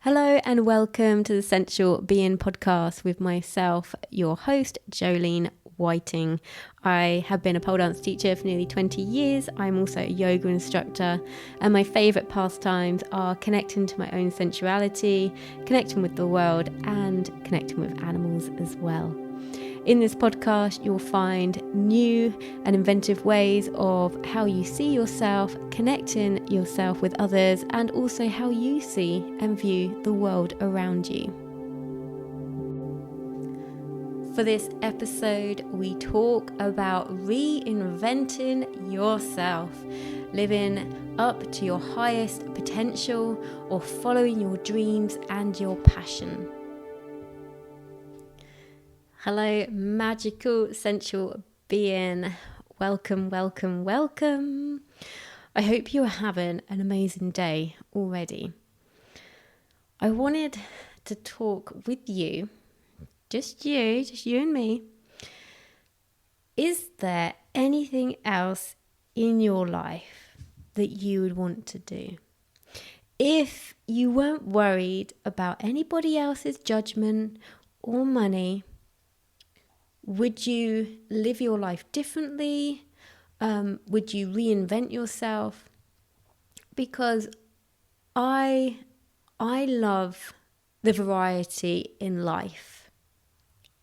Hello and welcome to the Sensual Being podcast with myself, your host, Jolene Whiting. I have been a pole dance teacher for nearly 20 years. I'm also a yoga instructor, and my favourite pastimes are connecting to my own sensuality, connecting with the world, and connecting with animals as well. In this podcast, you'll find new and inventive ways of how you see yourself, connecting yourself with others, and also how you see and view the world around you. For this episode, we talk about reinventing yourself, living up to your highest potential, or following your dreams and your passion. Hello, magical, sensual being. Welcome, welcome, welcome. I hope you are having an amazing day already. I wanted to talk with you, just you and me. Is there anything else in your life that you would want to do? If you weren't worried about anybody else's judgment or money, would you live your life differently? Would you reinvent yourself? Because I love the variety in life.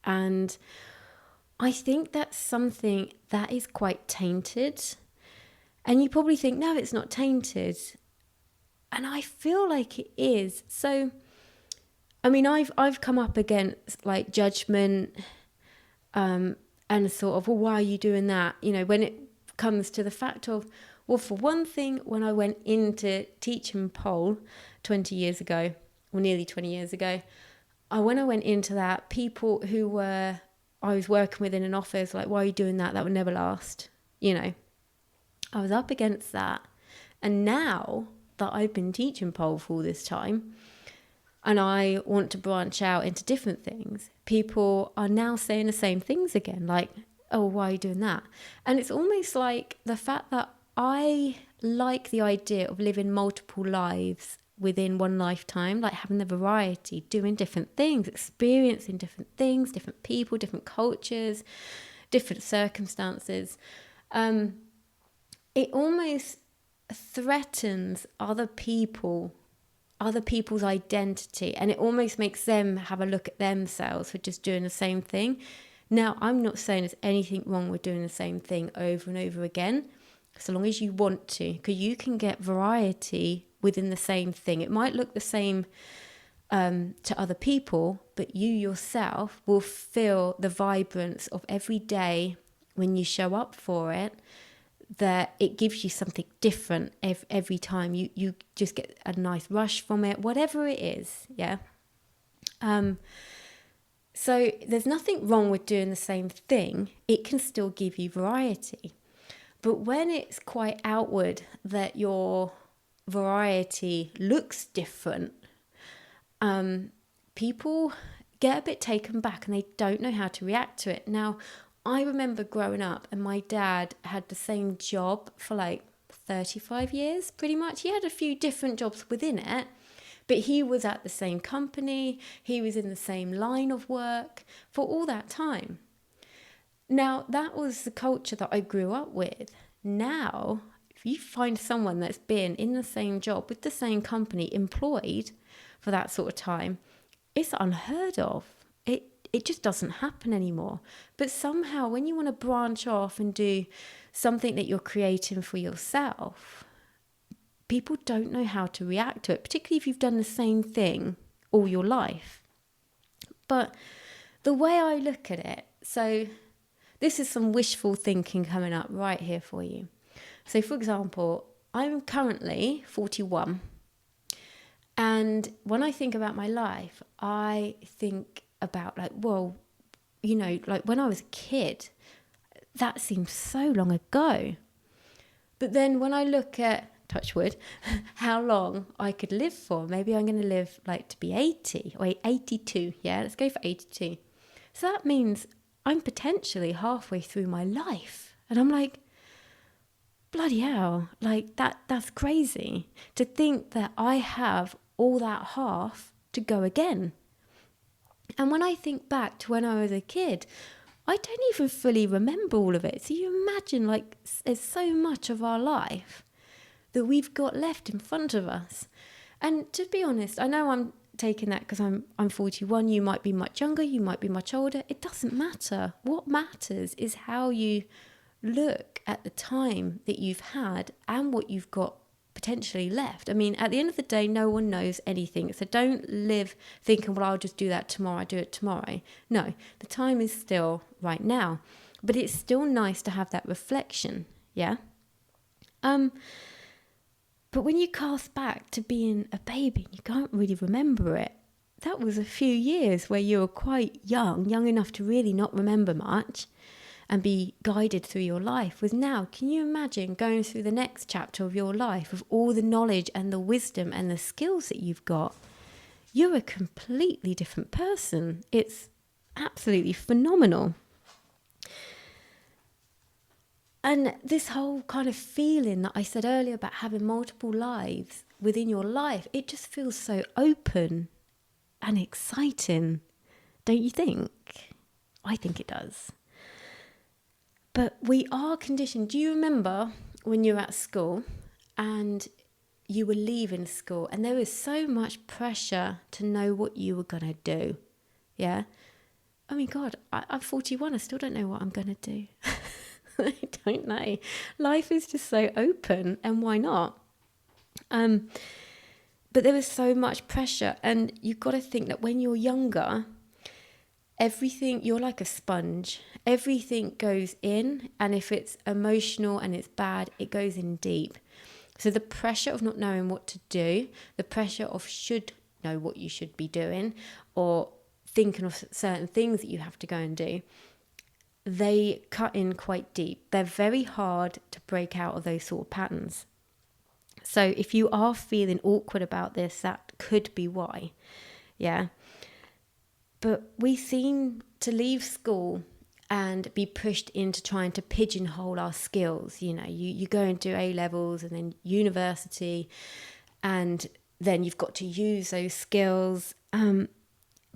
And I think that's something that is quite tainted. And you probably think, no, it's not tainted. And I feel like it is. So, I mean, I've come up against like judgment, and sort of, well, why are you doing that? You know, when it comes to the fact of, well, for one thing, when I went into teaching pole 20 years ago, or nearly 20 years ago, when I went into that, people who I was working with in an office, like, why are you doing that? That would never last. You know, I was up against that. And now that I've been teaching pole for all this time, and I want to branch out into different things, people are now saying the same things again, like, oh, why are you doing that? And it's almost like the fact that I like the idea of living multiple lives within one lifetime, like having the variety, doing different things, experiencing different things, different people, different cultures, different circumstances. It almost threatens other people's identity, and it almost makes them have a look at themselves for just doing the same thing. Now, I'm not saying there's anything wrong with doing the same thing over and over again, so long as you want to, because you can get variety within the same thing. It might look the same to other people, but you yourself will feel the vibrance of every day when you show up for it, that it gives you something different every time. You just get a nice rush from it, whatever it is, yeah? So there's nothing wrong with doing the same thing. It can still give you variety. But when it's quite outward that your variety looks different, people get a bit taken back and they don't know how to react to it. Now, I remember growing up and my dad had the same job for like 35 years, pretty much. He had a few different jobs within it, but he was at the same company. He was in the same line of work for all that time. Now, that was the culture that I grew up with. Now, if you find someone that's been in the same job with the same company, employed for that sort of time, it's unheard of. It just doesn't happen anymore. But somehow when you want to branch off and do something that you're creating for yourself, people don't know how to react to it, particularly if you've done the same thing all your life. But the way I look at it, so this is some wishful thinking coming up right here for you. So for example, I'm currently 41. And when I think about my life, I think about like, well, you know, like when I was a kid, that seems so long ago. But then when I look at, touch wood, how long I could live for, maybe I'm going to live like to be 80 or 82. Yeah, let's go for 82. So that means I'm potentially halfway through my life. And I'm like, bloody hell, like that's crazy to think that I have all that half to go again. And when I think back to when I was a kid, I don't even fully remember all of it. So you imagine, like, there's so much of our life that we've got left in front of us. And to be honest, I know I'm taking that because I'm 41. You might be much younger, you might be much older. It doesn't matter. What matters is how you look at the time that you've had and what you've got potentially left. I mean, at the end of the day, no one knows anything. So don't live thinking, well, I'll just do that tomorrow, I'll do it tomorrow. No, the time is still right now. But it's still nice to have that reflection, yeah? But when you cast back to being a baby, you can't really remember it. That was a few years where you were quite young enough to really not remember much and be guided through your life. With now, can you imagine going through the next chapter of your life with all the knowledge and the wisdom and the skills that you've got? You're a completely different person. It's absolutely phenomenal. And this whole kind of feeling that I said earlier about having multiple lives within your life, it just feels so open and exciting, don't you think? I think it does. But we are conditioned. Do you remember when you were at school and you were leaving school and there was so much pressure to know what you were going to do? Yeah? I mean, God, I'm 41. I still don't know what I'm going to do. I don't know. Life is just so open, and why not? But there was so much pressure, and you've got to think that when you're younger, everything, you're like a sponge. Everything goes in, and if it's emotional and it's bad, it goes in deep. So the pressure of not knowing what to do, the pressure of should know what you should be doing, or thinking of certain things that you have to go and do, they cut in quite deep. They're very hard to break out of those sort of patterns. So if you are feeling awkward about this, that could be why. Yeah. But we seem to leave school and be pushed into trying to pigeonhole our skills. You know, you go and do A-levels and then university, and then you've got to use those skills.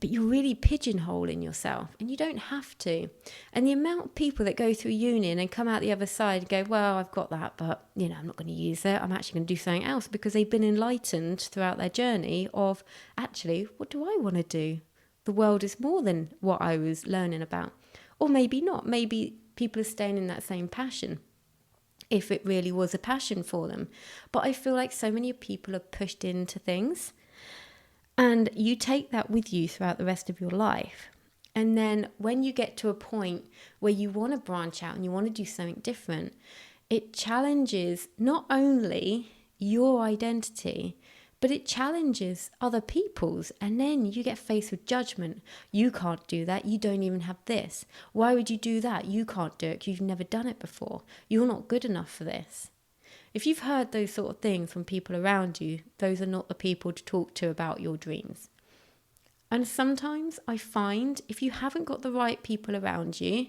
But you're really pigeonholing yourself, and you don't have to. And the amount of people that go through uni and then come out the other side and go, well, I've got that, but, you know, I'm not going to use it. I'm actually going to do something else, because they've been enlightened throughout their journey of, actually, what do I want to do? The world is more than what I was learning about. Or maybe not. Maybe people are staying in that same passion, if it really was a passion for them. But I feel like so many people are pushed into things, and you take that with you throughout the rest of your life. And then when you get to a point where you want to branch out and you want to do something different, it challenges not only your identity, but it challenges other people's. And then you get faced with judgment. You can't do that. You don't even have this. Why would you do that? You can't do it because you've never done it before. You're not good enough for this. If you've heard those sort of things from people around you, those are not the people to talk to about your dreams. And sometimes I find if you haven't got the right people around you,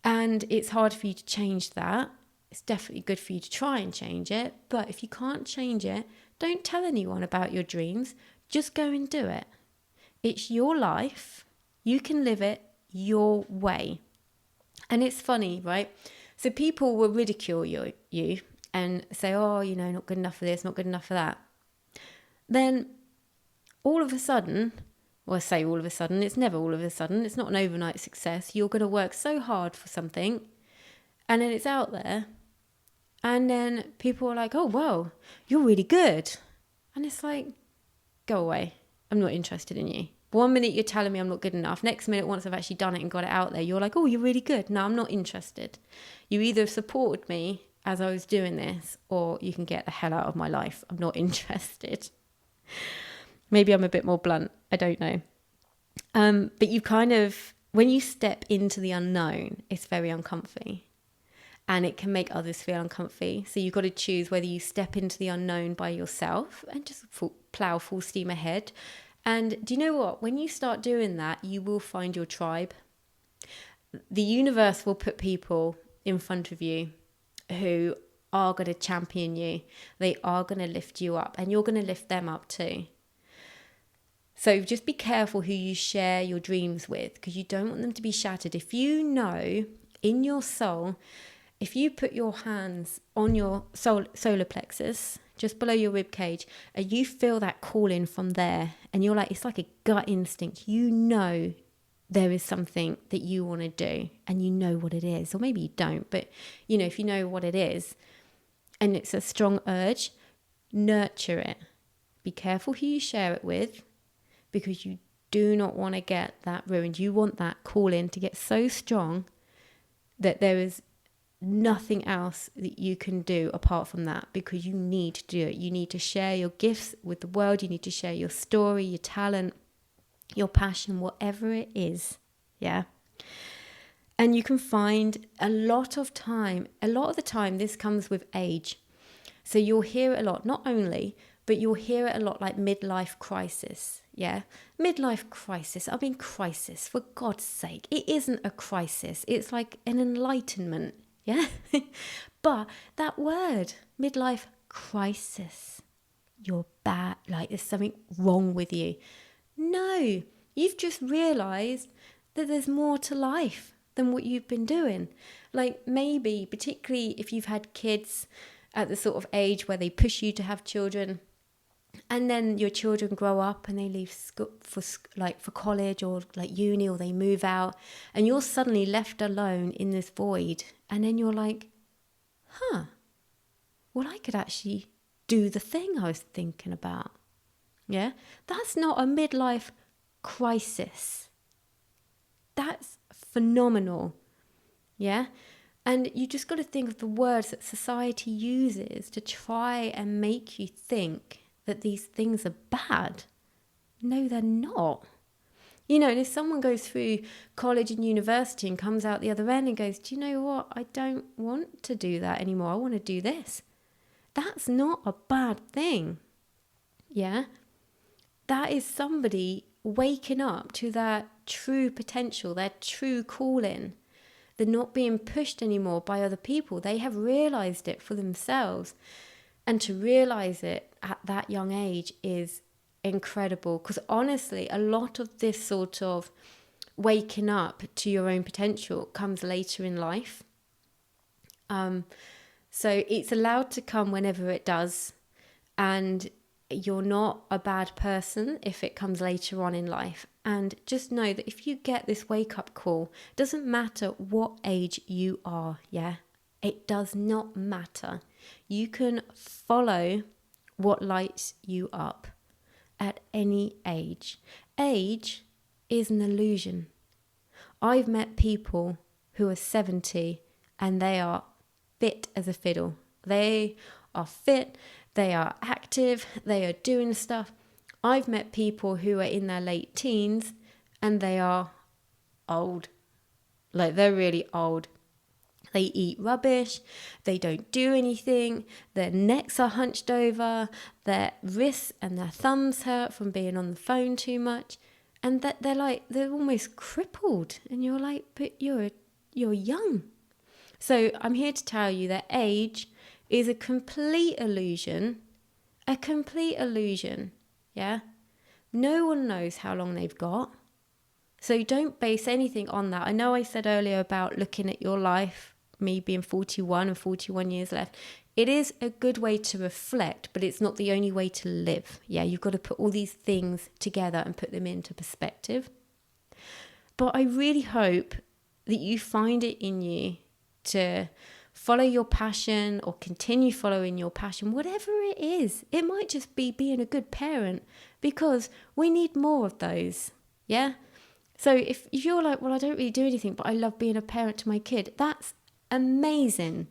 and it's hard for you to change that, it's definitely good for you to try and change it. But if you can't change it, don't tell anyone about your dreams. Just go and do it. It's your life. You can live it your way. And it's funny, right? So people will ridicule you and say, oh, you know, not good enough for this, not good enough for that. Then all of a sudden, well, I say all of a sudden, it's never all of a sudden. It's not an overnight success. You're going to work so hard for something, and then it's out there. And then people are like, oh, wow, you're really good. And it's like, go away. I'm not interested in you. 1 minute you're telling me I'm not good enough. Next minute, once I've actually done it and got it out there, you're like, oh, you're really good. No, I'm not interested. You either supported me as I was doing this, or you can get the hell out of my life. I'm not interested. Maybe I'm a bit more blunt. I don't know. But you kind of, when you step into the unknown, it's very uncomfy. And it can make others feel uncomfy. So you've got to choose whether you step into the unknown by yourself and just plow full steam ahead. And do you know what? When you start doing that, you will find your tribe. The universe will put people in front of you who are going to champion you. They are going to lift you up, and you're going to lift them up too. So just be careful who you share your dreams with, because you don't want them to be shattered. If you know in your soul, if you put your hands on your solar plexus, just below your rib cage, and you feel that calling from there, and you're like, it's like a gut instinct, you know there is something that you want to do, and you know what it is. Or maybe you don't, but you know, if you know what it is, and it's a strong urge, nurture it. Be careful who you share it with, because you do not want to get that ruined. You want that calling to get so strong that there is nothing else that you can do apart from that, because you need to do it. You need to share your gifts with the world. You need to share your story, your talent, your passion, whatever it is. Yeah. And you can find a lot of the time this comes with age. So you'll hear it a lot, not only, but you'll hear it a lot like midlife crisis. Yeah. Midlife crisis. I mean, crisis, for God's sake. It isn't a crisis. It's like an enlightenment. Yeah. But that word, midlife crisis, you're bad, like there's something wrong with you. No, you've just realized that there's more to life than what you've been doing. Like maybe, particularly if you've had kids at the sort of age where they push you to have children, and then your children grow up and they leave school for college or like uni, or they move out, and you're suddenly left alone in this void. And then you're like, well, I could actually do the thing I was thinking about. Yeah, that's not a midlife crisis. That's phenomenal. Yeah. And you just got to think of the words that society uses to try and make you think that these things are bad. No, they're not. You know, and if someone goes through college and university and comes out the other end and goes, do you know what? I don't want to do that anymore. I want to do this. That's not a bad thing. Yeah. That is somebody waking up to their true potential, their true calling. They're not being pushed anymore by other people. They have realized it for themselves. And to realize it at that young age is incredible. Because honestly, a lot of this sort of waking up to your own potential comes later in life. So it's allowed to come whenever it does. And you're not a bad person if it comes later on in life. And just know that if you get this wake-up call, it doesn't matter what age you are, yeah? It does not matter. You can follow what lights you up at any age. Age is an illusion. I've met people who are 70 and they are fit as a fiddle. They are fit, they are active, they are doing stuff. I've met people who are in their late teens and they are old. Like, they're really old. They eat rubbish, they don't do anything, their necks are hunched over, their wrists and their thumbs hurt from being on the phone too much, and that they're almost crippled, and you're like, but you're young. So I'm here to tell you that age is a complete illusion, yeah? No one knows how long they've got. So don't base anything on that. I know I said earlier about looking at your life, me being 41 and 41 years left. It is a good way to reflect, but it's not the only way to live. Yeah, you've got to put all these things together and put them into perspective. But I really hope that you find it in you to follow your passion or continue following your passion, whatever it is. It might just be being a good parent, because we need more of those. Yeah. So if you're like, well, I don't really do anything, but I love being a parent to my kid, that's amazing.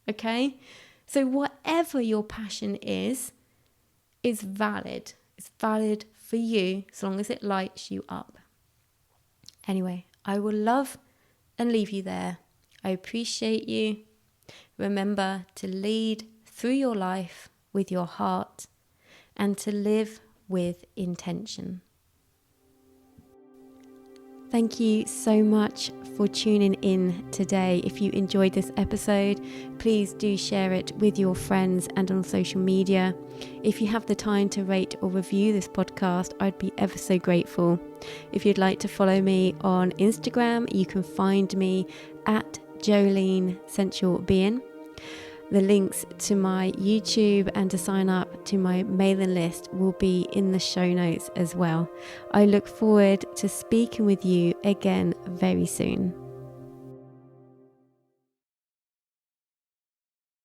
Okay? So whatever your passion is valid. It's valid for you as long as it lights you up. Anyway, I will love and leave you there. I appreciate you. Remember to lead through your life with your heart and to live with intention. Thank you so much for tuning in today. If you enjoyed this episode, please do share it with your friends and on social media. If you have the time to rate or review this podcast, I'd be ever so grateful. If you'd like to follow me on Instagram, you can find me at Jolene Sensual Being. The links to my YouTube and to sign up to my mailing list will be in the show notes as well. I look forward to speaking with you again very soon.